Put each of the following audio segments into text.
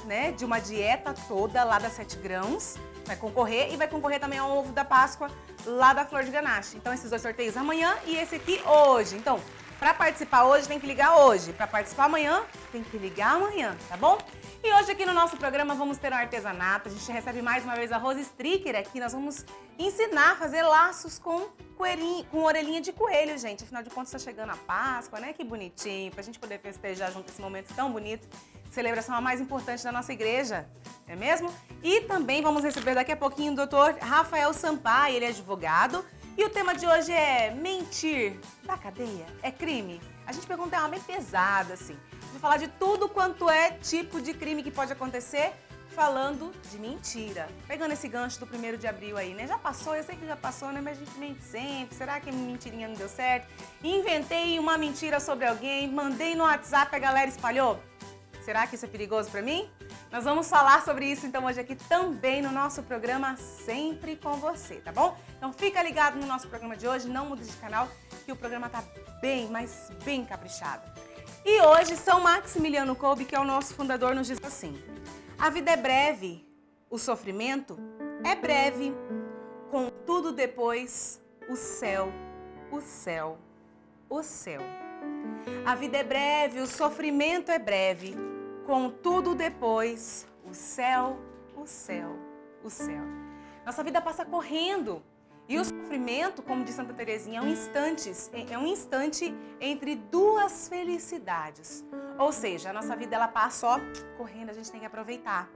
né, de uma dieta toda lá da 7 grãos. Vai concorrer e vai concorrer também ao ovo da Páscoa lá da Flor de Ganache. Então, esses 2 sorteios amanhã e esse aqui hoje. Então, para participar hoje, tem que ligar hoje. Para participar amanhã, tem que ligar amanhã, tá bom? E hoje aqui no nosso programa vamos ter um artesanato. A gente recebe mais uma vez a Rose Stricker aqui. Nós vamos ensinar a fazer laços com orelhinha de coelho, gente. Afinal de contas, está chegando a Páscoa, né? Que bonitinho, pra gente poder festejar junto esse momento tão bonito. Celebração a mais importante da nossa igreja, não é mesmo? E também vamos receber daqui a pouquinho o doutor Rafael Sampaio, ele é advogado. E o tema de hoje é mentir da cadeia, é crime? A gente pergunta, é uma bem pesada, assim. A gente vai falar de tudo quanto é tipo de crime que pode acontecer, falando de mentira. Pegando esse gancho do 1º de abril aí, né? Já passou, eu sei que já passou, né? Mas a gente mente sempre. Será que a mentirinha não deu certo? Inventei uma mentira sobre alguém, mandei no WhatsApp, a galera espalhou. Será que isso é perigoso pra mim? Nós vamos falar sobre isso então hoje aqui também no nosso programa Sempre com Você, tá bom? Então fica ligado no nosso programa de hoje, não mude de canal, que o programa tá bem, mas bem caprichado. E hoje São Maximiliano Kolbe, que é o nosso fundador, nos diz assim: a vida é breve, o sofrimento é breve, contudo depois o céu, o céu, o céu. A vida é breve, o sofrimento é breve, contudo depois o céu, o céu, o céu. Nossa vida passa correndo e o sofrimento, como diz Santa Teresinha, é um instante entre duas felicidades. Ou seja, a nossa vida ela passa ó, correndo, a gente tem que aproveitar.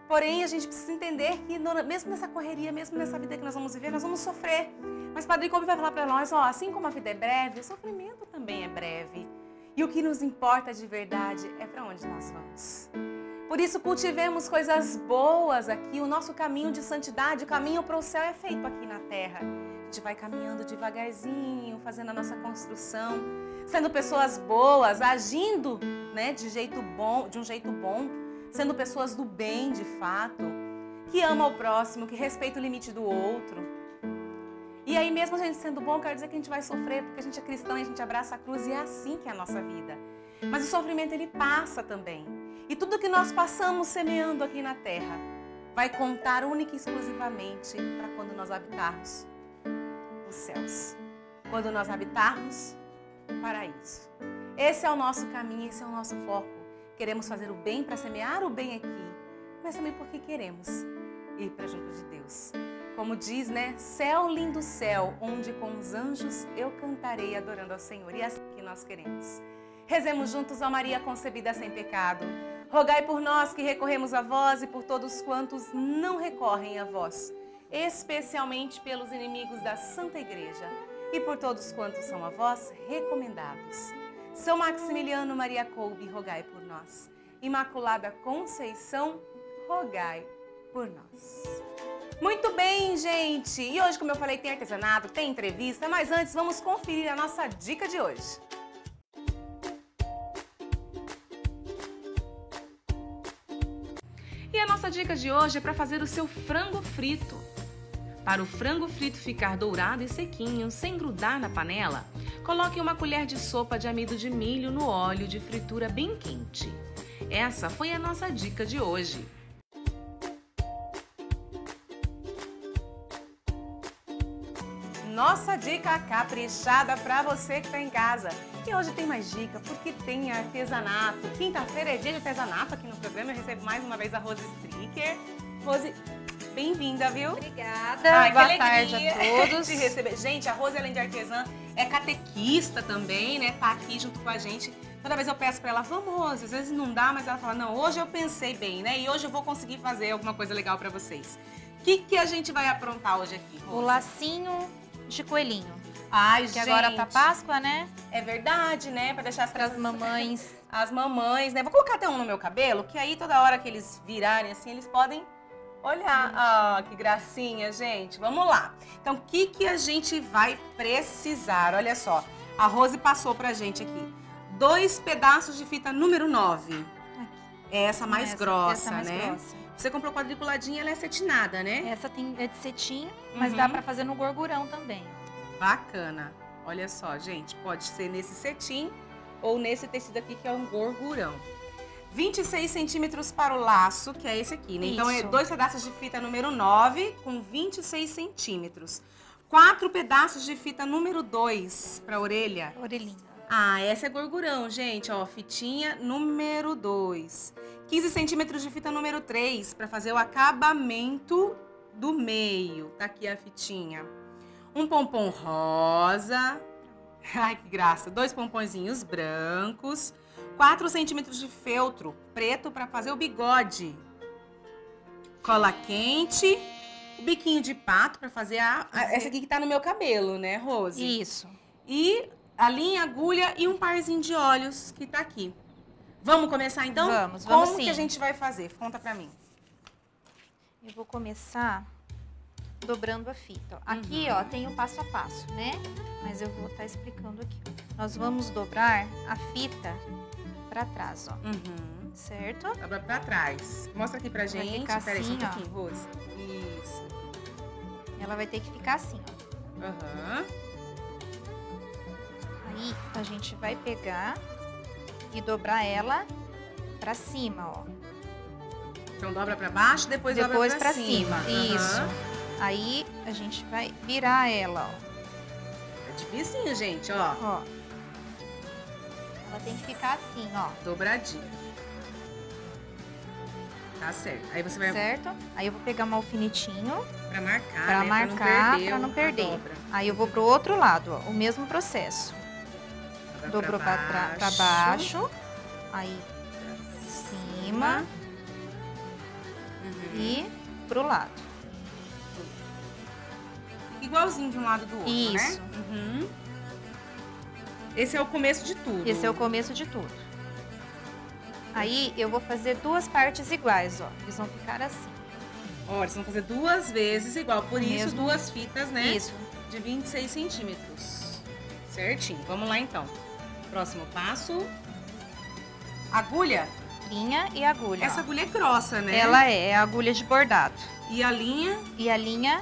Porém, a gente precisa entender que mesmo nessa correria, mesmo nessa vida que nós vamos viver, nós vamos sofrer. Mas Padre Kolbe vai falar para nós, ó, assim como a vida é breve, o sofrimento também é breve. E o que nos importa de verdade é para onde nós vamos. Por isso, cultivemos coisas boas aqui. O nosso caminho de santidade, o caminho para o céu é feito aqui na terra. A gente vai caminhando devagarzinho, fazendo a nossa construção, sendo pessoas boas, agindo, né, de um jeito bom, sendo pessoas do bem, de fato, que ama o próximo, que respeita o limite do outro. E aí, mesmo a gente sendo bom, quero dizer que a gente vai sofrer, porque a gente é cristão e a gente abraça a cruz e é assim que é a nossa vida. Mas o sofrimento, ele passa também. E tudo que nós passamos semeando aqui na terra vai contar única e exclusivamente para quando nós habitarmos os céus. Quando nós habitarmos o paraíso. Esse é o nosso caminho, esse é o nosso foco. Queremos fazer o bem para semear o bem aqui, mas também porque queremos ir para junto de Deus. Como diz, né? Céu, lindo céu, onde com os anjos eu cantarei adorando ao Senhor. E é assim que nós queremos. Rezemos juntos a Maria concebida sem pecado. Rogai por nós que recorremos a vós e por todos quantos não recorrem a vós, especialmente pelos inimigos da Santa Igreja e por todos quantos são a vós recomendados. São Maximiliano Maria Kolbe, rogai por nós. Imaculada Conceição, rogai por nós. Muito bem, gente! E hoje, como eu falei, tem artesanato, tem entrevista, mas antes vamos conferir a nossa dica de hoje. E a nossa dica de hoje é para fazer o seu frango frito. Para o frango frito ficar dourado e sequinho, sem grudar na panela, coloque uma colher de sopa de amido de milho no óleo de fritura bem quente. Essa foi a nossa dica de hoje. Nossa dica caprichada para você que está em casa. E hoje tem mais dica, porque tem artesanato. Quinta-feira é dia de artesanato aqui no programa. Eu recebo mais uma vez a Rose Stricker. Rose, bem-vinda, viu? Obrigada. Ai, boa tarde a todos. De receber. Gente, a Rose, além de artesã, é catequista também, né? Tá aqui junto com a gente. Toda vez eu peço para ela, vamos, Rose. Às vezes não dá, mas ela fala, não, hoje eu pensei bem, né? E hoje eu vou conseguir fazer alguma coisa legal para vocês. O que a gente vai aprontar hoje aqui, Rose? O lacinho de coelhinho. Ai, que gente. agora tá Páscoa, né? É verdade, né? Pra deixar as mamães. As mamães, né? Vou colocar até um no meu cabelo, que aí toda hora que eles virarem assim, eles podem olhar. Ah, que gracinha, gente. Vamos lá. Então, o que a gente vai precisar? Olha só, a Rose passou pra gente aqui 2 pedaços de fita número 9. Aqui. É essa mais grossa, mais né? Grossa. Você comprou quadriculadinha, ela é cetinada, né? Essa é de cetim, mas dá pra fazer no gorgurão também. Bacana. Olha só, gente, pode ser nesse cetim ou nesse tecido aqui que é um gorgurão. 26 centímetros para o laço, que é esse aqui, né? Então, é Isso. 2 pedaços de fita número 9 com 26 centímetros. 4 pedaços de fita número 2 para a orelha. Orelhinha. Ah, essa é gorgurão, gente, ó, fitinha número 2. 15 centímetros de fita número 3 para fazer o acabamento do meio. Tá aqui a fitinha. Um pompom rosa. Ai, que graça. 2 pomponzinhos brancos. 4 centímetros de feltro preto para fazer o bigode. Cola quente. O biquinho de pato para fazer essa aqui que tá no meu cabelo, né, Rose? Isso. E a linha, agulha e um parzinho de olhos que tá aqui. Vamos começar então? Vamos Como sim. que a gente vai fazer? Conta pra mim. Eu vou começar dobrando a fita. Ó. Aqui, ó, tem o passo a passo, né? Mas eu vou estar explicando aqui. Nós vamos dobrar a fita pra trás, ó. Certo? Dobra pra trás. Mostra aqui pra gente. ficar Peraí, só um assim, ó. pouquinho, Rose. Isso. Ela vai ter que ficar assim, ó. Aham. Aí a gente vai pegar e dobrar ela pra cima, ó. Então dobra pra baixo, depois dobra Depois pra pra cima. Aham. Isso. Aí a gente vai virar ela, ó. É dificinho, gente, ó. Ó. Ela tem que ficar assim, ó. Dobradinho. Tá certo. Aí você vai Certo? Aí eu vou pegar um alfinetinho pra marcar, pra né? marcar, pra não a perder. dobra. Aí eu vou pro outro lado, ó. O mesmo processo. Dobra Dobrou pra baixo. Aí cima Uhum. e pro lado. Igualzinho de um lado do outro, Isso. né? Uhum. Esse é o começo de tudo. Esse é o começo de tudo. Aí eu vou fazer 2 partes iguais, ó. Eles vão ficar assim. Ó, eles vão fazer 2 vezes igual. Por isso, Mesmo. 2 fitas, né? Isso. De 26 centímetros. Certinho. Vamos lá, então. Próximo passo. Agulha. Linha e agulha. Essa ó. agulha é grossa, né? Ela é agulha de bordado. E a linha. E a linha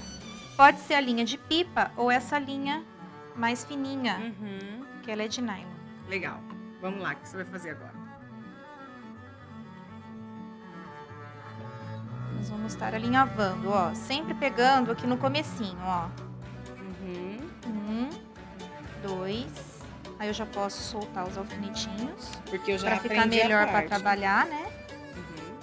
pode ser a linha de pipa ou essa linha mais fininha, Uhum. que ela é de nylon. Legal. Vamos lá, o que você vai fazer agora? Nós vamos estar alinhavando, ó. Sempre pegando aqui no comecinho, ó. Uhum. 1, 2. Aí eu já posso soltar os alfinetinhos. Porque eu já Pra ficar aprendi a melhor pra parte. trabalhar, né? Uhum.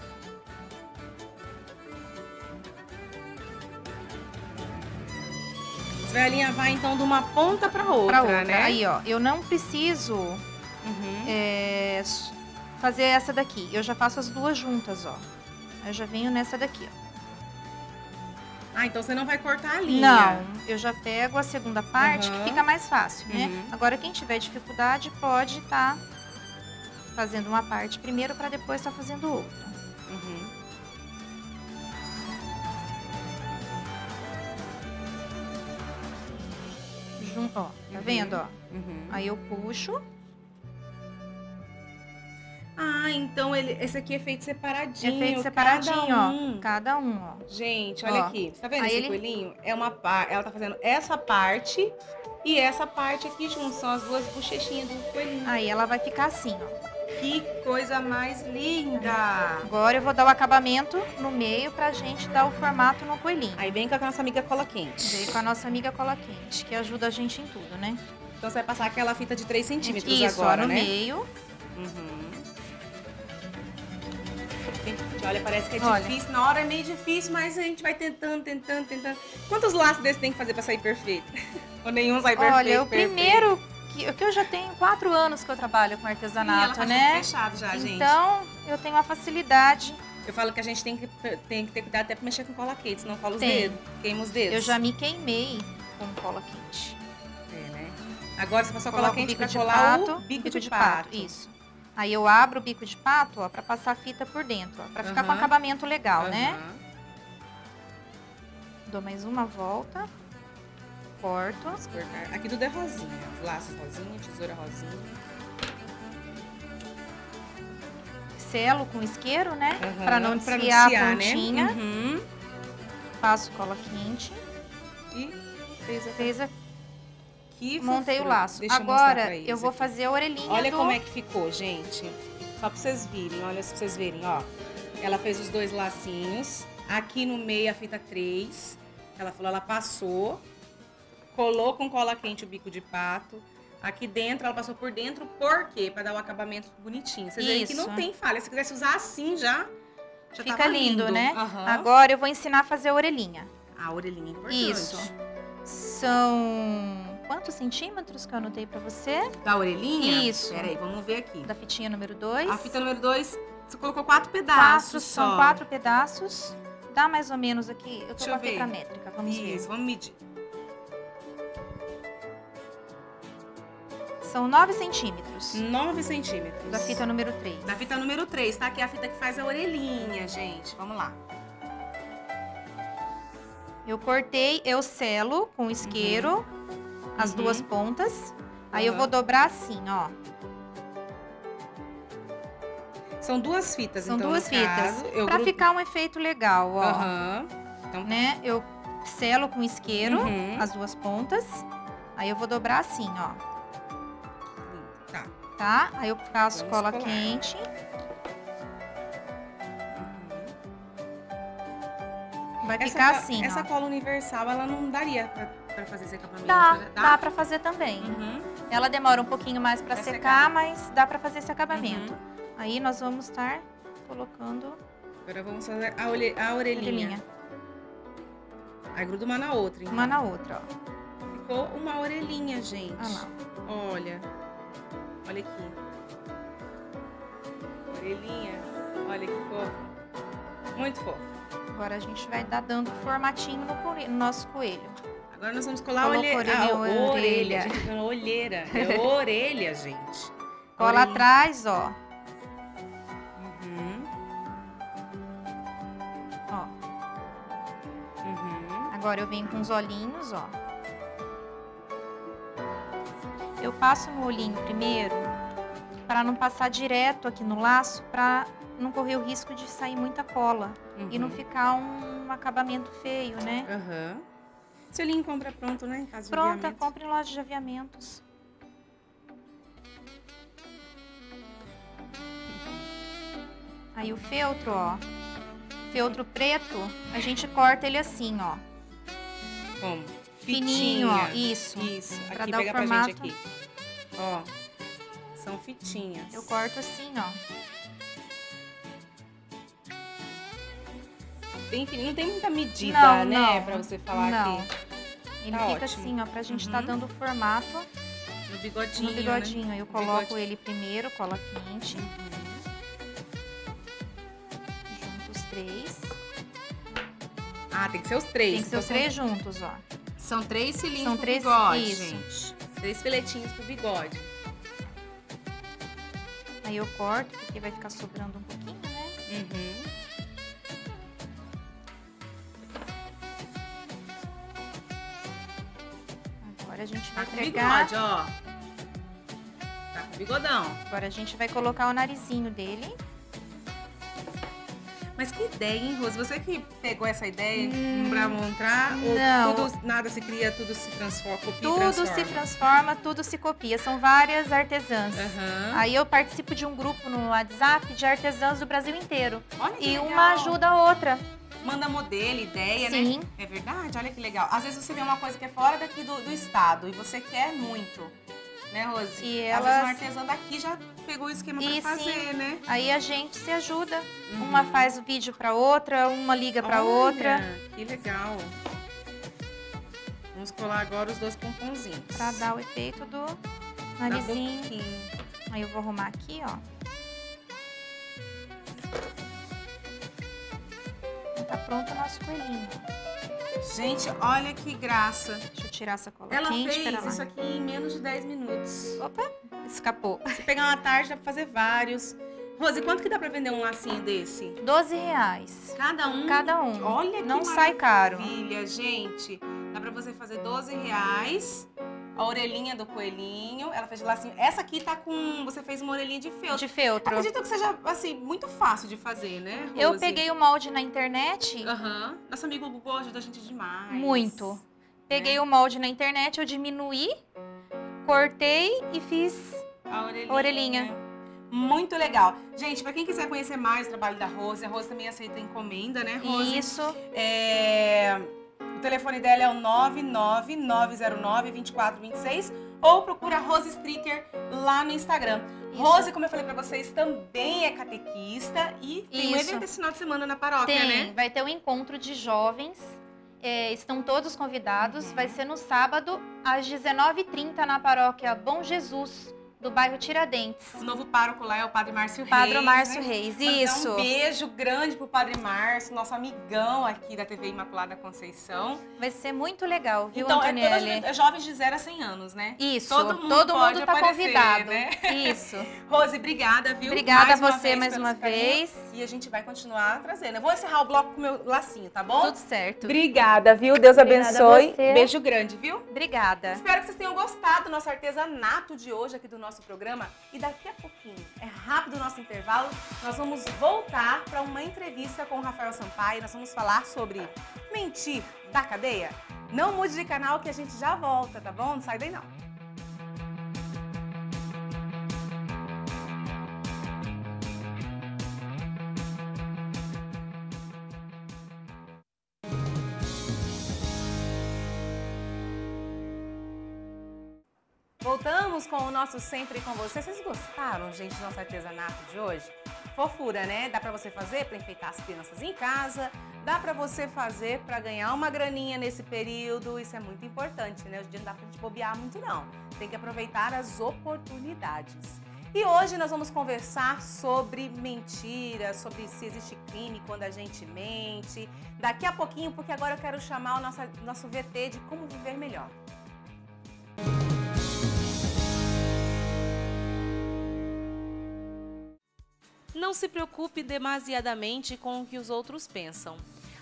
Você vai alinhavar, então, de uma ponta pra outra, Pra outra. né? Aí, ó. Eu não preciso Uhum. fazer essa daqui. Eu já faço as 2 juntas, ó. Eu já venho nessa daqui, ó. Ah, então você não vai cortar a linha. Não, eu já pego a segunda parte, Uhum. que fica mais fácil, né? Uhum. Agora, quem tiver dificuldade, pode estar fazendo uma parte primeiro para depois estar fazendo outra. Uhum. Ó, tá vendo, ó? Uhum. Aí eu puxo. Ah, então esse aqui é feito separadinho. É feito separadinho, cada um. ó. Cada um, ó. Gente, olha Ó. aqui. Tá vendo Aí esse ele- coelhinho? É uma ela tá fazendo essa parte e essa parte aqui junto. São as 2 bochechinhas do coelhinho. Aí ela vai ficar assim, ó. Que coisa mais linda! Agora eu vou dar o acabamento no meio pra gente dar o formato no coelhinho. Aí vem com a nossa amiga cola quente. Veio com a nossa amiga cola quente, que ajuda a gente em tudo, né? Então você vai passar aquela fita de 3 centímetros Isso, agora, ó, no né? meio. Uhum. Gente, olha, parece que é Olha. difícil. Na hora é meio difícil, mas a gente vai tentando. Quantos laços desses tem que fazer pra sair perfeito? Ou nenhum sai perfeito? Olha, o perfeito? primeiro, que eu já tenho 4 anos que eu trabalho com Ih, ela artesanato, tá né? tudo fechado já, gente. Então, eu tenho uma facilidade. Eu falo que a gente tem que ter cuidado até pra mexer com cola quente, senão cola os Tem. dedos, queima os dedos. Eu já me queimei com cola quente. É, né? Agora você passou cola Coloco o quente bico pra de colar pato, o bico de pato. Isso. Aí eu abro o bico de pato, ó, pra passar a fita por dentro, ó, pra ficar com Aham. acabamento legal, né? Aham. Dou mais uma volta, corto. Vamos cortar. Aqui tudo é rosinha. Laços rosinha, tesoura rosinha. Selo com isqueiro, né? Aham, Pra não pra desfiar a desfiar, pontinha. Né? Uhum. Passo cola quente. E fez a... Fez a... Que Montei o fofura. laço. Deixa eu mostrar Agora pra eles eu vou aqui. fazer a orelhinha Olha do... como é que ficou, gente. Só pra vocês virem, olha, pra vocês verem, ó. Ela fez os 2 lacinhos. Aqui no meio a fita 3. Ela falou, ela passou. Colou com cola quente o bico de pato. Aqui dentro, ela passou por dentro. Por quê? Pra dar o acabamento bonitinho. Vocês veem que não tem falha. Se quisesse usar assim já fica lindo, né? Uhum. Agora eu vou ensinar a fazer a orelhinha. A orelhinha é importante. Isso. São quantos centímetros que eu anotei pra você? Da orelhinha? Isso. Peraí, vamos ver aqui. Da fitinha número 2. A fita número 2, você colocou 4 pedaços só. São 4 pedaços. Dá mais ou menos aqui. Eu tô com a fita métrica, vamos ver. Isso, vamos medir. São 9 centímetros. 9 centímetros. Da fita número 3. Da fita número 3, tá? Que é a fita que faz a orelhinha, gente. Vamos lá. Eu cortei, eu selo com isqueiro as 2 pontas. Aí eu vou dobrar assim, ó. São 2 fitas, São então, 2 fitas. caso, Pra ficar um efeito legal, ó. Então, né? Eu selo com isqueiro as 2 pontas. Aí eu vou dobrar assim, ó. Tá. Tá? Aí eu passo cola quente. Vai ficar assim, Essa ó. cola universal, ela não daria pra fazer esse acabamento, Dá, né? dá pra fazer também. Ela demora um pouquinho mais pra secar, mas dá pra fazer esse acabamento. Aí nós vamos estar colocando... Agora vamos fazer a orelhinha. Aí gruda uma na outra, então. Uma na outra, ó. Ficou uma orelhinha, gente. Olha lá. Olha. Olha aqui. Orelhinha. Olha que fofo. Muito fofo. Agora a gente vai dando formatinho no nosso coelho. Agora nós vamos colar a orelha. Gente, tá olheira. É orelha, gente. Cola atrás, ó. Ó. Agora eu venho com os olhinhos, ó. Eu passo no olhinho primeiro, para não passar direto aqui no laço, para não correr o risco de sair muita cola e não ficar um acabamento feio, né? Seu olhinho compra pronto, né? Em caso de Pronta, aviamento. compre em loja de aviamentos. Aí o feltro, ó. Feltro preto, a gente corta ele assim, ó. Como? Fininho, ó. Isso. Pra aqui, dar pega o formato. Pra gente aqui. Ó. São fitinhas. Eu corto assim, ó. Bem fininho. Não tem muita medida, né? Não. Pra você falar não. aqui. Ele Tá fica ótimo. assim, ó, pra gente tá dando formato No bigodinho, no bigodinho. né? Eu coloco ele primeiro, cola quente. Junto os 3. Ah, tem que ser os 3. Tem que ser os 3 juntos, ó. São 3 cilindros São pro 3, bigode, isso. gente. 3 filetinhos pro bigode. Aí eu corto, porque vai ficar sobrando um pouquinho, né? Agora a gente vai Tá com pegar... bigode, ó. Tá com bigodão. Agora a gente vai colocar o narizinho dele. Mas que ideia, hein, Rose? Você que pegou essa ideia pra montar? Não. Ou tudo, nada se cria, tudo se transforma, copia e Tudo transforma? se transforma, tudo se copia. São várias artesãs. Aí eu participo de um grupo no WhatsApp de artesãs do Brasil inteiro. Olha que E legal. uma ajuda a outra. Manda modelo, ideia, Sim. né? É verdade? Olha que legal. Às vezes você vê uma coisa que é fora daqui do estado e você quer muito, né, Rose? E Às elas... vezes uma artesã daqui já pegou o esquema pra E fazer, sim. né? Aí a gente se ajuda. Uma faz o vídeo pra outra, uma liga pra Olha, outra. Que legal. Vamos colar agora os 2 pomponzinhos. Pra dar o efeito do Da narizinho. boquinha. Aí eu vou arrumar aqui, ó. E tá pronto o nosso coelhinho. Gente, olha que graça. Deixa eu tirar essa cola Ela quente, fez pera lá. isso aqui em menos de 10 minutos. Opa, escapou. Se pegar uma tarde, dá pra fazer vários. Rose, quanto que dá pra vender um lacinho desse? R$12. Cada um? Cada um. Olha que Não sai caro. maravilha, gente. Dá pra você fazer R$12. A orelhinha do coelhinho, ela fez de lacinho. Essa aqui tá com... Você fez uma orelhinha de feltro. De feltro. Acredito que seja, assim, muito fácil de fazer, né, Rose? Eu peguei o molde na internet. Nosso amigo Google ajuda a gente demais. Muito. Peguei o molde na internet, eu diminuí, cortei e fiz a orelhinha. Muito legal. Gente, pra quem quiser conhecer mais o trabalho da Rose, a Rose também aceita encomenda, né, Rose? Isso. O telefone dela é o 99909-2426 ou procura a Rose Stricker lá no Instagram. Isso. Rose, como eu falei pra vocês, também é catequista e tem um evento esse final de semana na paróquia, né? Vai ter um encontro de jovens, estão todos convidados, vai ser no sábado, às 19h30, na paróquia Bom Jesus, do bairro Tiradentes. O novo pároco lá é o Padre Márcio Reis. Padre Márcio né? Reis, Mandar isso. Um beijo grande pro Padre Márcio, nosso amigão aqui da TV Imaculada Conceição. Vai ser muito legal, viu, Então, Antonielli? é jovens de 0 a 100 anos, né? Isso, todo mundo tá aparecer, convidado. né? Isso. Rose, obrigada, viu? Obrigada a você mais pelo uma carinho. vez. E a gente vai continuar trazendo. Eu vou encerrar o bloco com o meu lacinho, tá bom? Tudo certo. Obrigada, viu? Deus Obrigada abençoe. a você. Beijo grande, viu? Obrigada. Espero que vocês tenham gostado do nosso artesanato de hoje aqui do nosso programa. E daqui a pouquinho, é rápido o nosso intervalo, nós vamos voltar para uma entrevista com o Rafael Sampaio. Nós vamos falar sobre mentir da cadeia. Não mude de canal que a gente já volta, tá bom? Não sai daí não. Voltamos com o nosso Sempre com Você. Vocês gostaram, gente, do nosso artesanato de hoje? Fofura, né? Dá pra você fazer pra enfeitar as crianças em casa, dá pra você fazer pra ganhar uma graninha nesse período. Isso é muito importante, né? Hoje em dia não dá pra gente bobear muito, não. Tem que aproveitar as oportunidades. E hoje nós vamos conversar sobre mentiras, sobre se existe crime quando a gente mente. Daqui a pouquinho, porque agora eu quero chamar o nosso VT de Como Viver Melhor. Não se preocupe demasiadamente com o que os outros pensam.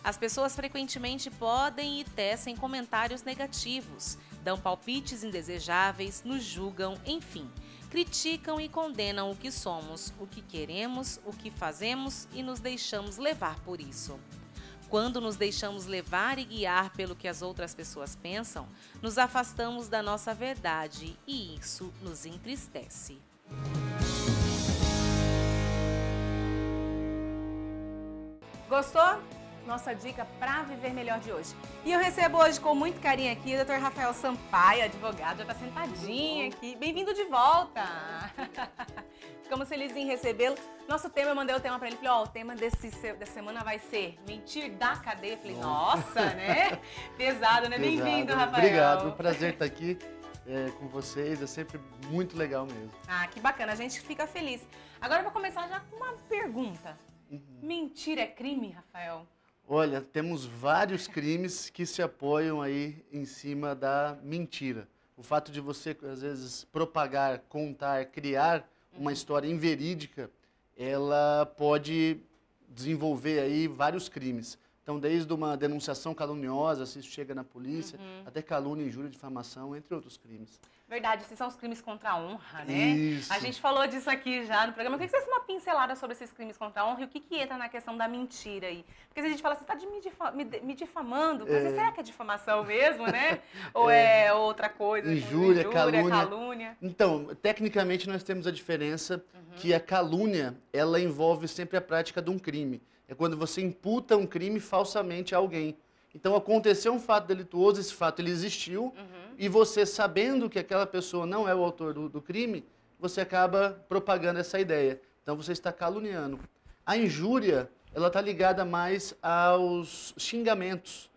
As pessoas frequentemente podem e tecem comentários negativos, dão palpites indesejáveis, nos julgam, enfim. Criticam e condenam o que somos, o que queremos, o que fazemos e nos deixamos levar por isso. Quando nos deixamos levar e guiar pelo que as outras pessoas pensam, nos afastamos da nossa verdade e isso nos entristece. Gostou? Nossa dica para viver melhor de hoje. E eu recebo hoje com muito carinho aqui o Dr. Rafael Sampaio, advogado, já está sentadinho aqui. Bem-vindo de volta! Ficamos felizes em recebê-lo. Nosso tema, eu mandei o tema para ele, falei, ó, o tema dessa semana vai ser mentir da cadeia. Eu falei, nossa, né? Pesado, né? Bem-vindo, Rafael. Obrigado, é um prazer estar aqui com vocês, é sempre muito legal mesmo. Ah, que bacana, a gente fica feliz. Agora eu vou começar já com uma pergunta. Mentir é crime, Rafael? Olha, temos vários crimes que se apoiam aí em cima da mentira. O fato de você, às vezes, propagar, contar, criar uma história inverídica, ela pode desenvolver aí vários crimes. Então, desde uma denunciação caluniosa, se isso chega na polícia, até calúnia, injúria, difamação, entre outros crimes. Verdade, esses são os crimes contra a honra, né? Isso. A gente falou disso aqui já no programa. Eu queria que você desse uma pincelada sobre esses crimes contra a honra e o que entra na questão da mentira aí. Porque se a gente fala, você está me difamando, mas será que é difamação mesmo, né? Ou é outra coisa? Injúria, calúnia. Calúnia. Então, tecnicamente nós temos a diferença que a calúnia, ela envolve sempre a prática de um crime. É quando você imputa um crime falsamente a alguém. Então, aconteceu um fato delituoso, esse fato ele existiu, e você, sabendo que aquela pessoa não é o autor do crime, você acaba propagando essa ideia. Então, você está caluniando. A injúria, ela está ligada mais aos xingamentos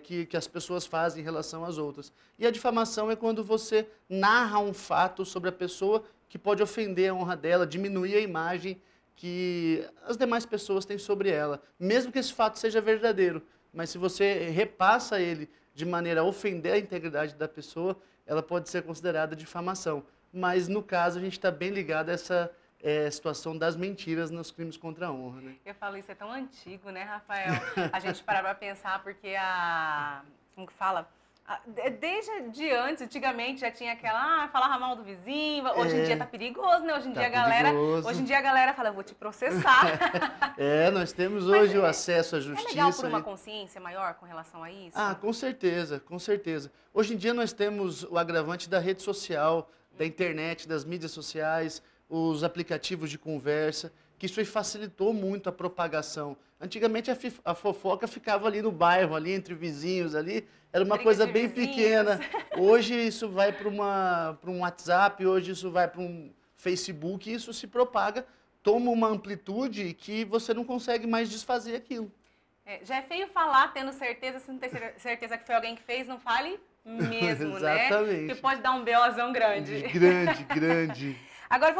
que as pessoas fazem em relação às outras. E a difamação é quando você narra um fato sobre a pessoa que pode ofender a honra dela, diminuir a imagem que as demais pessoas têm sobre ela, mesmo que esse fato seja verdadeiro. Mas se você repassa ele de maneira a ofender a integridade da pessoa, ela pode ser considerada difamação. Mas, no caso, a gente está bem ligado a essa situação das mentiras nos crimes contra a honra. Né? Eu falo, isso é tão antigo, né, Rafael? A gente parar para pensar, porque como que fala? Desde antes, antigamente, já tinha aquela, falava mal do vizinho, hoje em dia tá perigoso, né? Hoje em dia a galera fala, eu vou te processar. Nós temos hoje o acesso à justiça. É legal por uma consciência maior com relação a isso? Ah, com certeza, com certeza. Hoje em dia nós temos o agravante da rede social, da internet, das mídias sociais, os aplicativos de conversa, que isso aí facilitou muito a propagação. Antigamente a fofoca ficava ali no bairro, ali entre vizinhos, ali era uma coisa bem pequena. Hoje isso vai para um WhatsApp, hoje isso vai para um Facebook, e isso se propaga, toma uma amplitude que você não consegue mais desfazer aquilo. Já é feio falar tendo certeza, se não tem certeza que foi alguém que fez, não fale mesmo, né? Exatamente. Porque pode dar um BOzão grande. Grande. Agora,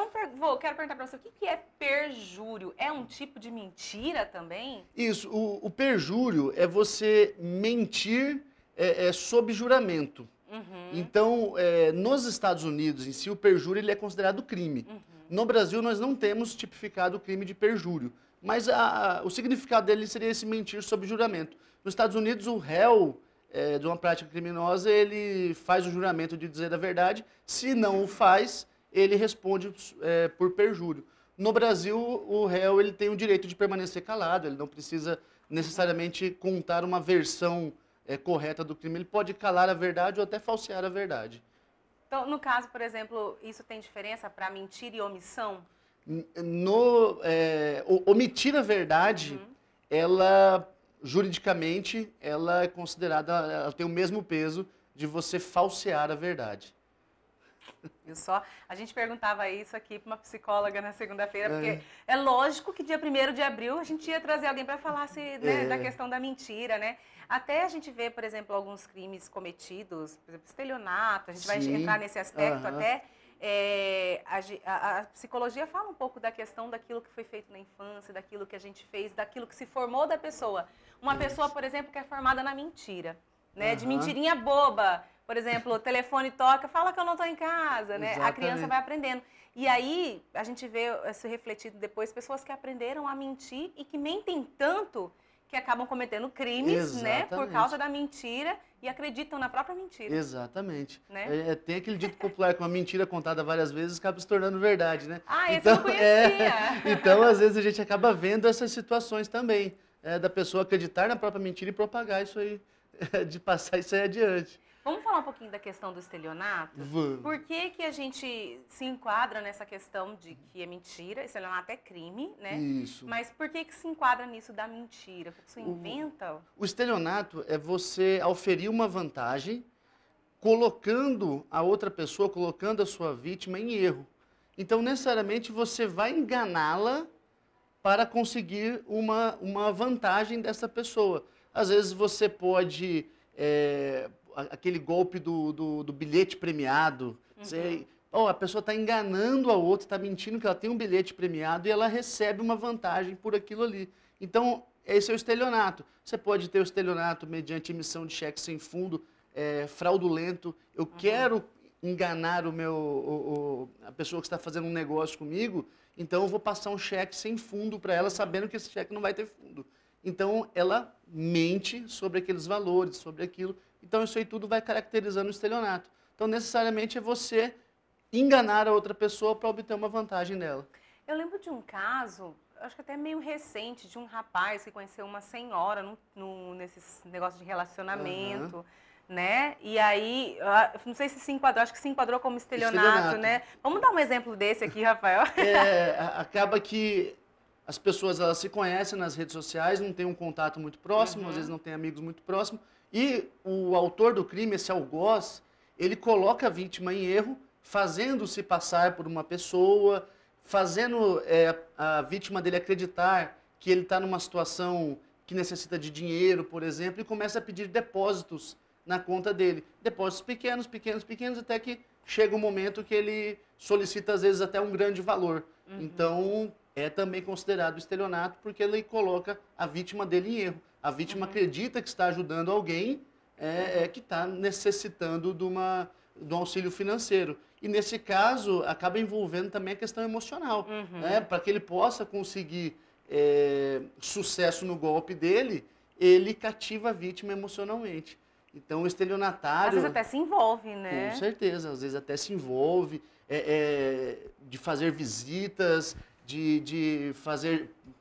quero perguntar para você, o que é perjúrio? É um tipo de mentira também? Isso, o perjúrio é você mentir sob juramento. Então, nos Estados Unidos em si, o perjúrio ele é considerado crime. No Brasil, nós não temos tipificado o crime de perjúrio, mas o significado dele seria esse mentir sob juramento. Nos Estados Unidos, o réu de uma prática criminosa, ele faz o juramento de dizer a verdade. Se não o faz, ele responde por perjúrio. No Brasil, o réu ele tem o direito de permanecer calado, ele não precisa necessariamente contar uma versão correta do crime, ele pode calar a verdade ou até falsear a verdade. Então, no caso, por exemplo, isso tem diferença para mentira e omissão? Omitir a verdade, ela, juridicamente, ela é considerada, ela tem o mesmo peso de você falsear a verdade. Viu só? A gente perguntava isso aqui para uma psicóloga na segunda-feira, porque é lógico que dia 1º de abril a gente ia trazer alguém para falar da questão da mentira, né? Até a gente vê, por exemplo, alguns crimes cometidos, por exemplo, estelionato, a gente vai entrar nesse aspecto até. A psicologia fala um pouco da questão daquilo que foi feito na infância, daquilo que a gente fez, daquilo que se formou da pessoa. Uma pessoa, por exemplo, que é formada na mentira, né? De mentirinha boba. Por exemplo, o telefone toca, fala que eu não estou em casa, né? A criança vai aprendendo. E aí, a gente vê isso refletido depois, pessoas que aprenderam a mentir e que mentem tanto que acabam cometendo crimes, né? Por causa da mentira e acreditam na própria mentira. Exatamente. Né? Tem aquele dito popular que uma mentira contada várias vezes acaba se tornando verdade, né? Esse eu não conhecia. Então, às vezes, a gente acaba vendo essas situações também, da pessoa acreditar na própria mentira e propagar isso aí, de passar isso aí adiante. Vamos falar um pouquinho da questão do estelionato? Vamos. Por que a gente se enquadra nessa questão de que é mentira? Estelionato é crime, né? Isso. Mas por que se enquadra nisso da mentira? Porque você inventa? O estelionato é você auferir uma vantagem colocando a outra pessoa, colocando a sua vítima em erro. Então, necessariamente, você vai enganá-la para conseguir uma vantagem dessa pessoa. Às vezes, você pode... aquele golpe do bilhete premiado. A pessoa está enganando a outra, está mentindo que ela tem um bilhete premiado e ela recebe uma vantagem por aquilo ali. Então, esse é o estelionato. Você pode ter o estelionato mediante emissão de cheque sem fundo, fraudulento. Eu quero enganar a pessoa que está fazendo um negócio comigo, então eu vou passar um cheque sem fundo para ela, sabendo que esse cheque não vai ter fundo. Então, ela mente sobre aqueles valores, sobre aquilo. Então, isso aí tudo vai caracterizando o estelionato. Então, necessariamente, é você enganar a outra pessoa para obter uma vantagem dela. Eu lembro de um caso, acho que até meio recente, de um rapaz que conheceu uma senhora nesses negócios de relacionamento, né? E aí, não sei se enquadrou, acho que se enquadrou como estelionato, né? Vamos dar um exemplo desse aqui, Rafael? Acaba que as pessoas elas se conhecem nas redes sociais, não têm um contato muito próximo, às vezes não têm amigos muito próximos, e o autor do crime, esse algoz, ele coloca a vítima em erro, fazendo-se passar por uma pessoa, fazendo a vítima dele acreditar que ele está numa situação que necessita de dinheiro, por exemplo, e começa a pedir depósitos na conta dele. Depósitos pequenos, pequenos, pequenos, até que chega um momento que ele solicita, às vezes, até um grande valor. Então, é também considerado estelionato, porque ele coloca a vítima dele em erro. A vítima acredita que está ajudando alguém que está necessitando de um auxílio financeiro. E, nesse caso, acaba envolvendo também a questão emocional. Para que ele possa conseguir sucesso no golpe dele, ele cativa a vítima emocionalmente. Então, o estelionatário... Às vezes até se envolve, né? Com certeza, às vezes até se envolve, de fazer visitas, de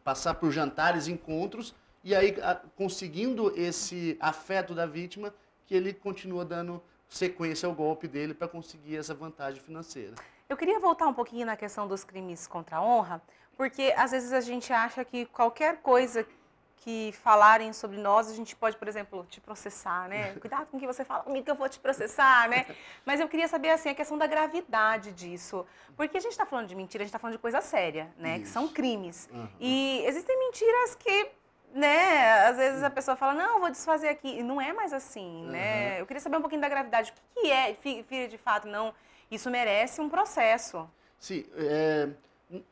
passar por jantares, encontros, e aí, conseguindo esse afeto da vítima, que ele continua dando sequência ao golpe dele para conseguir essa vantagem financeira. Eu queria voltar um pouquinho na questão dos crimes contra a honra, porque às vezes a gente acha que qualquer coisa que falarem sobre nós, a gente pode, por exemplo, te processar, né? Cuidado com o que você fala comigo que eu vou te processar, né? Mas eu queria saber, assim, a questão da gravidade disso. Porque a gente está falando de mentira, a gente está falando de coisa séria, né? Que são crimes. E existem mentiras que, né, às vezes a pessoa fala, não, eu vou desfazer aqui. E não é mais assim, né? Eu queria saber um pouquinho da gravidade. O que é, filha de fato, não? Isso merece um processo. Sim,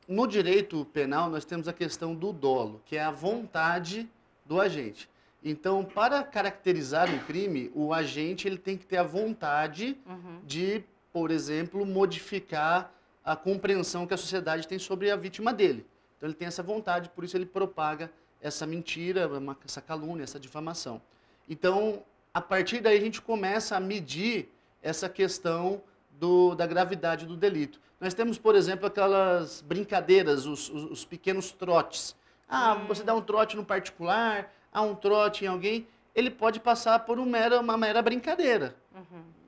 no direito penal nós temos a questão do dolo, que é a vontade do agente. Então, para caracterizar um crime, o agente ele tem que ter a vontade de, por exemplo, modificar a compreensão que a sociedade tem sobre a vítima dele. Então, ele tem essa vontade, por isso ele propaga essa mentira, essa calúnia, essa difamação. Então, a partir daí a gente começa a medir essa questão da gravidade do delito. Nós temos, por exemplo, aquelas brincadeiras, os pequenos trotes. Você dá um trote no particular, um trote em alguém, ele pode passar por uma mera brincadeira,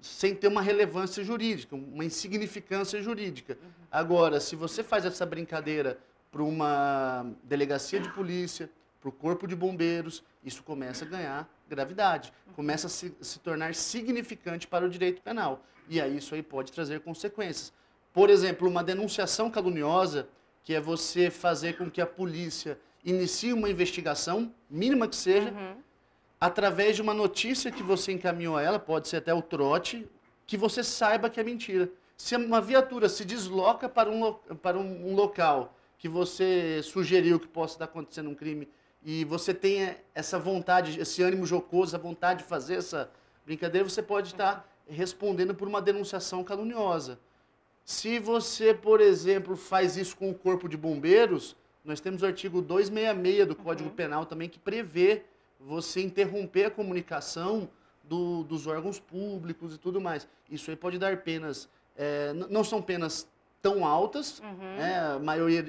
sem ter uma relevância jurídica, uma insignificância jurídica. Agora, se você faz essa brincadeira para uma delegacia de polícia, para o corpo de bombeiros, isso começa a ganhar gravidade, começa a se tornar significante para o direito penal. E aí isso aí pode trazer consequências. Por exemplo, uma denunciação caluniosa, que é você fazer com que a polícia inicie uma investigação, mínima que seja, através de uma notícia que você encaminhou a ela, pode ser até o trote, que você saiba que é mentira. Se uma viatura se desloca para um local que você sugeriu que possa estar acontecendo um crime e você tem essa vontade, esse ânimo jocoso, a vontade de fazer essa brincadeira, você pode estar respondendo por uma denunciação caluniosa. Se você, por exemplo, faz isso com o Corpo de Bombeiros, nós temos o artigo 266 do Código Penal também, que prevê você interromper a comunicação dos órgãos públicos e tudo mais. Isso aí pode dar penas, não são penas tão altas, a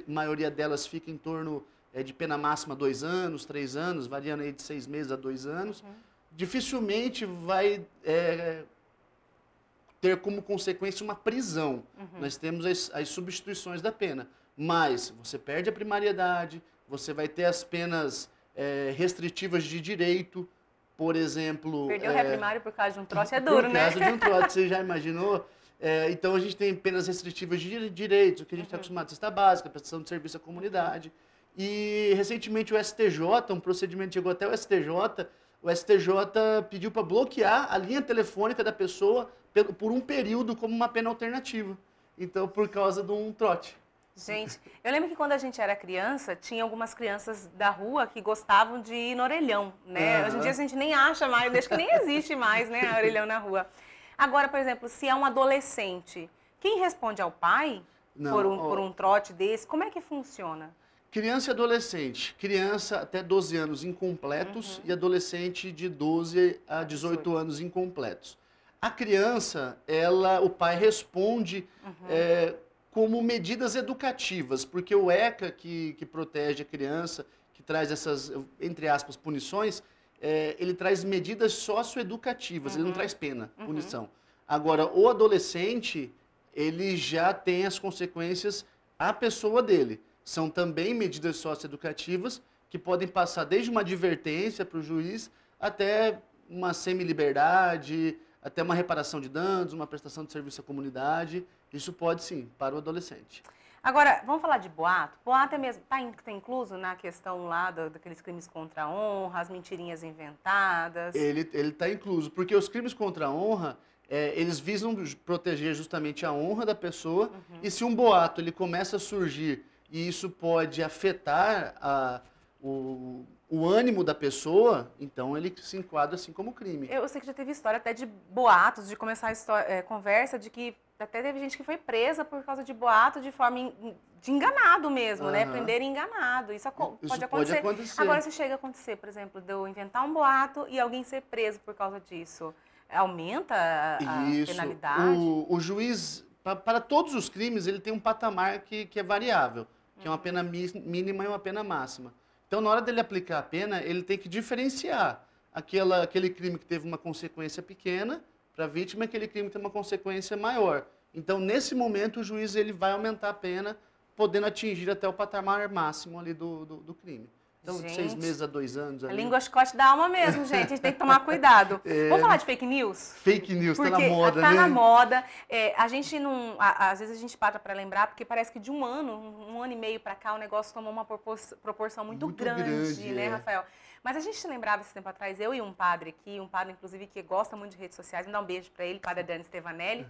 maioria delas fica em torno de pena máxima 2 anos, 3 anos, variando aí de 6 meses a 2 anos. Dificilmente vai ter como consequência uma prisão. Nós temos as substituições da pena, mas você perde a primariedade, você vai ter as penas restritivas de direito, por exemplo... Perder o ré primário por causa de um trote é duro, né? Por causa de um trote, você já imaginou? Então a gente tem penas restritivas de direitos, o que a gente está acostumado, cesta básica, prestação de serviço à comunidade. E recentemente o STJ, um procedimento chegou até o STJ pediu para bloquear a linha telefônica da pessoa por um período como uma pena alternativa. Então, por causa de um trote. Gente, eu lembro que quando a gente era criança, tinha algumas crianças da rua que gostavam de ir no orelhão, né? Hoje em dia a gente nem acha mais, acho que nem existe mais, né, orelhão na rua. Agora, por exemplo, se é um adolescente, quem responde ao pai por um trote desse? Como é que funciona? Criança e adolescente. Criança até 12 anos incompletos e adolescente de 12 a 18 anos incompletos. A criança, o pai responde como medidas educativas, porque o ECA, que protege a criança, que traz essas, entre aspas, punições, ele traz medidas socioeducativas, ele não traz pena, punição. Agora, o adolescente, ele já tem as consequências à pessoa dele. São também medidas socioeducativas que podem passar desde uma advertência para o juiz até uma semi-liberdade, até uma reparação de danos, uma prestação de serviço à comunidade. Isso pode sim, para o adolescente. Agora, vamos falar de boato? Boato é mesmo, tá incluso na questão lá daqueles crimes contra a honra, as mentirinhas inventadas? Ele está incluso, porque os crimes contra a honra, eles visam proteger justamente a honra da pessoa, e se um boato ele começa a surgir e isso pode afetar o ânimo da pessoa, então ele se enquadra assim como crime. Eu sei que já teve história até de boatos, de começar a conversa de que até teve gente que foi presa por causa de boato de forma de enganado mesmo, né? Prender enganado. Isso pode acontecer. Agora, se chega a acontecer, por exemplo, de eu inventar um boato e alguém ser preso por causa disso, aumenta a penalidade? O juiz, para todos os crimes, ele tem um patamar que é variável, que é uma pena mínima e uma pena máxima. Então, na hora dele aplicar a pena, ele tem que diferenciar aquele crime que teve uma consequência pequena para a vítima e aquele crime que tem uma consequência maior. Então, nesse momento, o juiz ele vai aumentar a pena, podendo atingir até o patamar máximo ali do crime. Então, de 6 meses a 2 anos. A ali. língua chicote da alma mesmo, gente. A gente tem que tomar cuidado. Vamos falar de fake news? Fake news, tá na Porque moda, tá né? na moda. A gente não... Às vezes a gente para lembrar, porque parece que de um ano e meio para cá, o negócio tomou uma proporção muito grande, né, Rafael? Mas a gente lembrava esse tempo atrás, eu e um padre aqui, um padre, inclusive, que gosta muito de redes sociais, me dá um beijo para ele, padre Dani Stevanelli.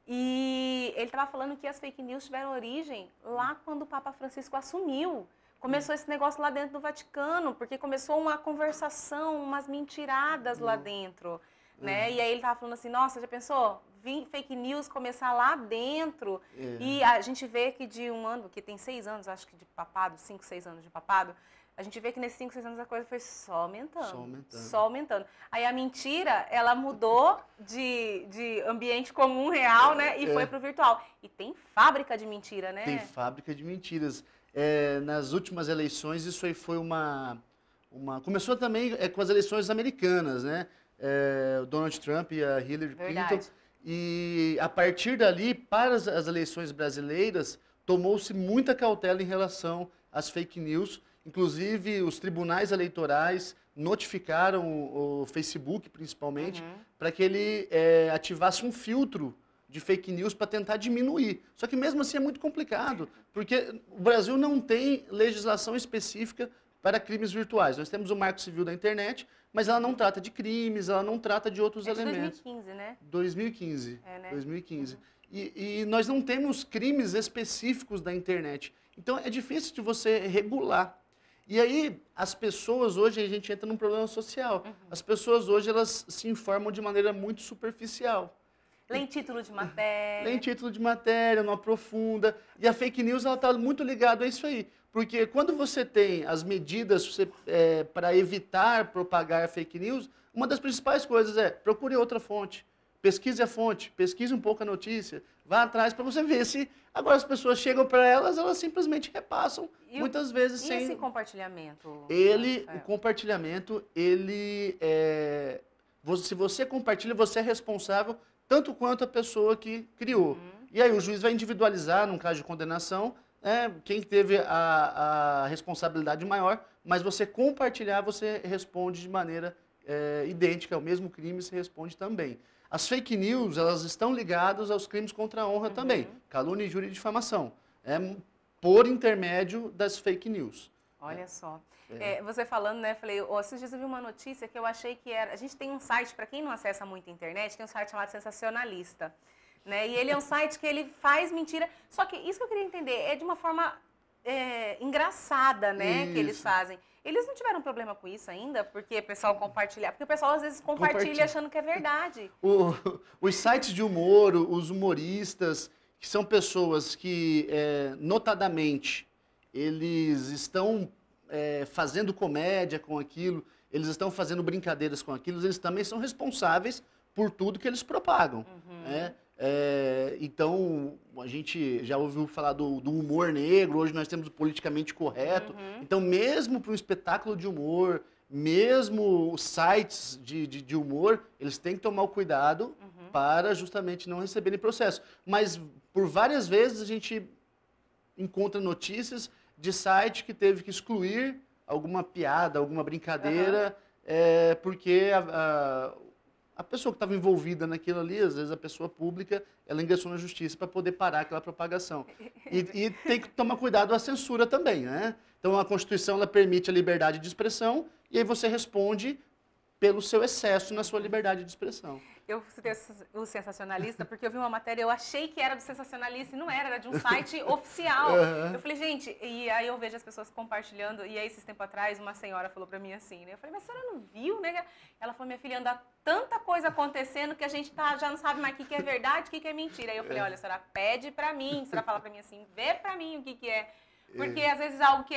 E ele estava falando que as fake news tiveram origem lá quando o Papa Francisco assumiu. Começou esse negócio lá dentro do Vaticano, porque começou uma conversação, umas mentiradas lá dentro, né? E aí ele estava falando assim, nossa, já pensou? Fake news começar lá dentro. E a gente vê que de um ano, que tem 6 anos, acho que de papado, 5, 6 anos de papado, a gente vê que nesses 5, 6 anos a coisa foi só aumentando. Só aumentando. Aí a mentira, ela mudou de ambiente comum, real, né? E foi pro virtual. E tem fábrica de mentira, né? Tem fábrica de mentiras. Nas últimas eleições, isso aí foi começou também com as eleições americanas, né? O Donald Trump e a Hillary Clinton. E a partir dali, para as eleições brasileiras, tomou-se muita cautela em relação às fake news. Inclusive, os tribunais eleitorais notificaram o Facebook, principalmente, para que ele ativasse um filtro de fake news para tentar diminuir. Só que mesmo assim é muito complicado, porque o Brasil não tem legislação específica para crimes virtuais. Nós temos o Marco Civil da Internet, mas ela não trata de crimes, ela não trata de outros elementos. 2015, né? 2015. Né? 2015. E nós não temos crimes específicos da internet. Então é difícil de você regular. E aí, as pessoas hoje, a gente entra num problema social. As pessoas hoje, elas se informam de maneira muito superficial. Lê título de matéria. Lê título de matéria, não aprofunda. E a fake news, ela está muito ligada a isso aí. Porque quando você tem as medidas para evitar propagar fake news, uma das principais coisas é procure outra fonte. Pesquise a fonte, pesquise um pouco a notícia, vá atrás para você ver se... Agora as pessoas chegam para elas simplesmente repassam, muitas vezes sem... E esse compartilhamento? O compartilhamento, se você compartilha, você é responsável tanto quanto a pessoa que criou. E aí o juiz vai individualizar, num caso de condenação, quem teve a responsabilidade maior, mas você compartilhar, você responde de maneira idêntica, ao mesmo crime você responde também. As fake news, elas estão ligadas aos crimes contra a honra também. Calúnia, injúria e difamação. Por intermédio das fake news. Olha só. Você falando, né? Falei, esses dias eu vi uma notícia que eu achei que era... A gente tem um site, para quem não acessa muito a internet, tem um site chamado Sensacionalista. Né? E ele é um site que ele faz mentira. Só que isso que eu queria entender é de uma forma engraçada, né? Que eles fazem. Eles não tiveram problema com isso ainda? Porque o pessoal compartilha. Porque o pessoal às vezes compartilha achando que é verdade. Os sites de humor, os humoristas, que são pessoas que, notadamente, eles estão fazendo comédia com aquilo, eles estão fazendo brincadeiras com aquilo, eles também são responsáveis por tudo que eles propagam. Né? Então, a gente já ouviu falar do humor negro, hoje nós temos o politicamente correto. Então, mesmo para um espetáculo de humor, mesmo os sites de humor, eles têm que tomar o cuidado para justamente não receberem processo. Mas, por várias vezes, a gente encontra notícias de site que teve que excluir alguma piada, alguma brincadeira, porque a pessoa que estava envolvida naquilo ali, às vezes a pessoa pública, ela ingressou na justiça para poder parar aquela propagação. E tem que tomar cuidado a censura também, né? Então a Constituição ela permite a liberdade de expressão e aí você responde pelo seu excesso na sua liberdade de expressão. Eu citei o Sensacionalista porque eu vi uma matéria, eu achei que era do Sensacionalista e não era de um site oficial. Eu falei, gente, e aí eu vejo as pessoas compartilhando, e aí esses tempos atrás uma senhora falou pra mim assim, né? Eu falei, mas a senhora não viu, né? Ela falou, minha filha, anda tanta coisa acontecendo que a gente já não sabe mais o que é verdade, o que é mentira. Aí eu falei, olha, a senhora pede pra mim, a senhora fala pra mim assim, vê pra mim o que é. Porque às vezes algo que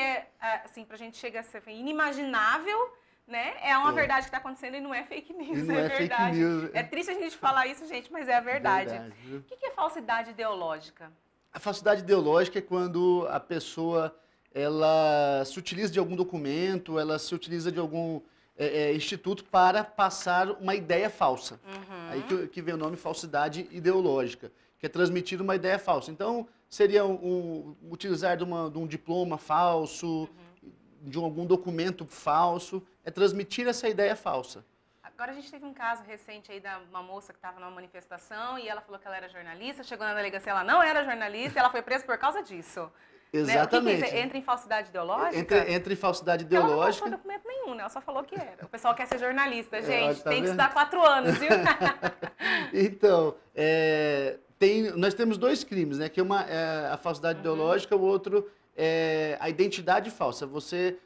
assim, pra gente chega a ser inimaginável, né? É uma verdade que está acontecendo e não é fake news, é verdade. É triste a gente falar isso, gente, mas é a verdade. O que é falsidade ideológica? A falsidade ideológica é quando a pessoa ela se utiliza de algum documento, ela se utiliza de algum instituto para passar uma ideia falsa. Aí que vem o nome falsidade ideológica. que é transmitir uma ideia falsa. Então, seria utilizar de um diploma falso, de algum documento falso, é transmitir essa ideia falsa. Agora a gente teve um caso recente aí de uma moça que estava numa manifestação e ela falou que ela era jornalista, chegou na delegacia, ela não era jornalista e ela foi presa por causa disso. Exatamente. Né? O que é? Entra em falsidade ideológica? Entra em falsidade Ela não ideológica. mostrou documento nenhum, né? Ela só falou que era. O pessoal quer ser jornalista, gente. Tá tem que vendo? estudar 4 anos, viu? Então, nós temos 2 crimes, né? Que uma é a falsidade ideológica, o outro é a identidade falsa. Você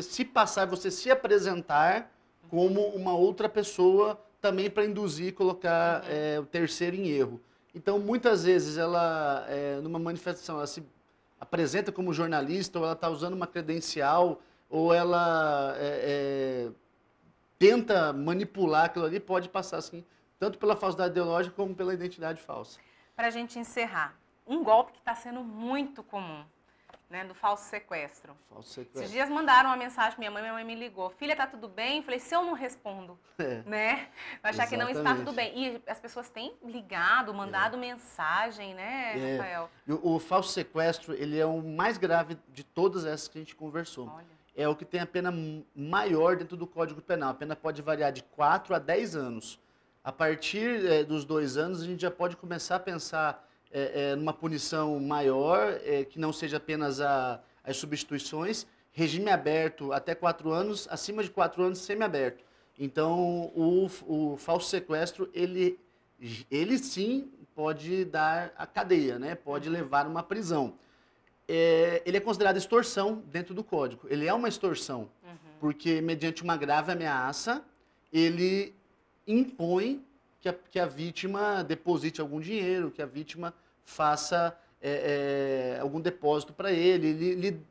se passar, você se apresentar como uma outra pessoa também para induzir, colocar o terceiro em erro. Então, muitas vezes, ela, numa manifestação, ela se apresenta como jornalista, ou ela está usando uma credencial, ou ela tenta manipular aquilo ali, pode passar assim, tanto pela falsidade ideológica como pela identidade falsa. Para a gente encerrar, um golpe que está sendo muito comum, né, do falso sequestro. Esses dias mandaram uma mensagem para minha mãe me ligou. Filha, tá tudo bem? Eu falei, se eu não respondo, né? Vai achar que não está tudo bem. E as pessoas têm ligado, mandado mensagem, né, Rafael? O falso sequestro, ele é o mais grave de todas essas que a gente conversou. Olha. É o que tem a pena maior dentro do Código Penal. A pena pode variar de 4 a 10 anos. A partir dos 2 anos, a gente já pode começar a pensar numa punição maior, que não seja apenas as substituições, regime aberto até 4 anos, acima de 4 anos, semiaberto. Então, o falso sequestro, ele sim pode dar a cadeia, né? Pode levar a uma prisão. Ele é considerado extorsão dentro do Código. Ele é uma extorsão, porque mediante uma grave ameaça, ele impõe que a vítima deposite algum dinheiro, que a vítima faça algum depósito para ele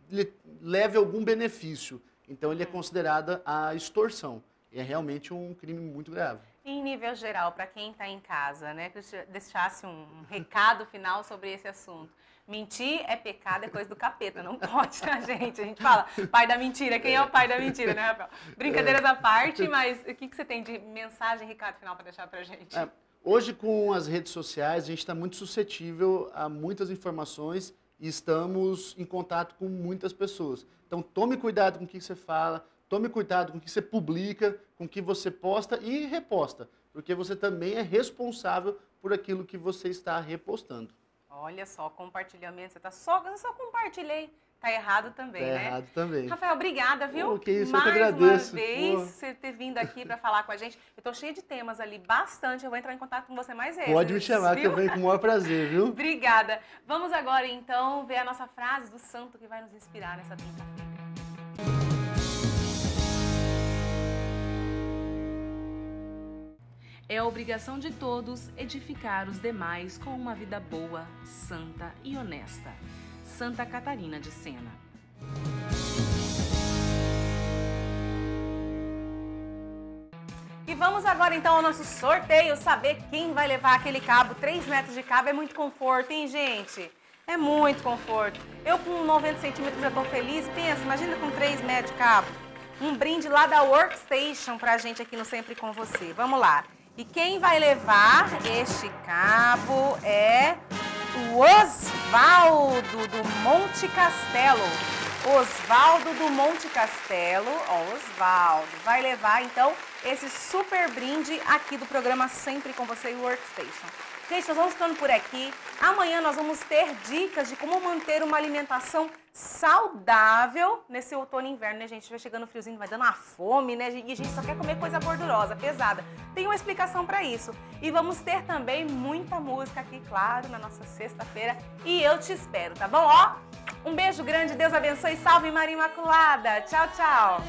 leve algum benefício. Então, ele é considerado a extorsão. É realmente um crime muito grave. Em nível geral, para quem está em casa, né, que deixasse um recado final sobre esse assunto. Mentir é pecado, é coisa do capeta, não pode, tá, gente? A gente fala pai da mentira, quem é o pai da mentira, né, Rafael? Brincadeiras à parte, mas o que você tem de mensagem, recado final para deixar pra gente? Hoje, com as redes sociais, a gente está muito suscetível a muitas informações e estamos em contato com muitas pessoas. Então, tome cuidado com o que você fala, tome cuidado com o que você publica, com o que você posta e reposta, porque você também é responsável por aquilo que você está repostando. Olha só, compartilhamento, eu só compartilhei. Tá errado também, né? Tá errado também. Rafael, obrigada, viu? Que isso, mais eu que agradeço. Uma vez, você ter vindo aqui para falar com a gente. Eu tô cheia de temas ali, bastante. Eu vou entrar em contato com você mais vezes. Pode me chamar, que eu venho com o maior prazer, viu? Obrigada. Vamos agora, então, ver a nossa frase do santo que vai nos inspirar nessa quinta-feira. É obrigação de todos edificar os demais com uma vida boa, santa e honesta. Santa Catarina de Sena. E vamos agora então ao nosso sorteio, saber quem vai levar aquele cabo. 3 metros de cabo é muito conforto, hein, gente? É muito conforto. Eu com 90 centímetros já tô feliz. Pensa, imagina com 3 metros de cabo. Um brinde lá da Workstation pra gente aqui no Sempre Com Você. Vamos lá. E quem vai levar este cabo é o Osvaldo do Monte Castelo. Osvaldo do Monte Castelo, ó, Osvaldo, vai levar então esse super brinde aqui do programa Sempre Com Você e Workstation. Gente, nós vamos ficando por aqui. Amanhã nós vamos ter dicas de como manter uma alimentação saudável nesse outono e inverno, né, gente? Vai chegando o friozinho, vai dando uma fome, né? E a gente só quer comer coisa gordurosa, pesada. Tem uma explicação para isso. E vamos ter também muita música aqui, claro, na nossa sexta-feira. E eu te espero, tá bom? Ó, um beijo grande, Deus abençoe, salve Maria Imaculada. Tchau, tchau.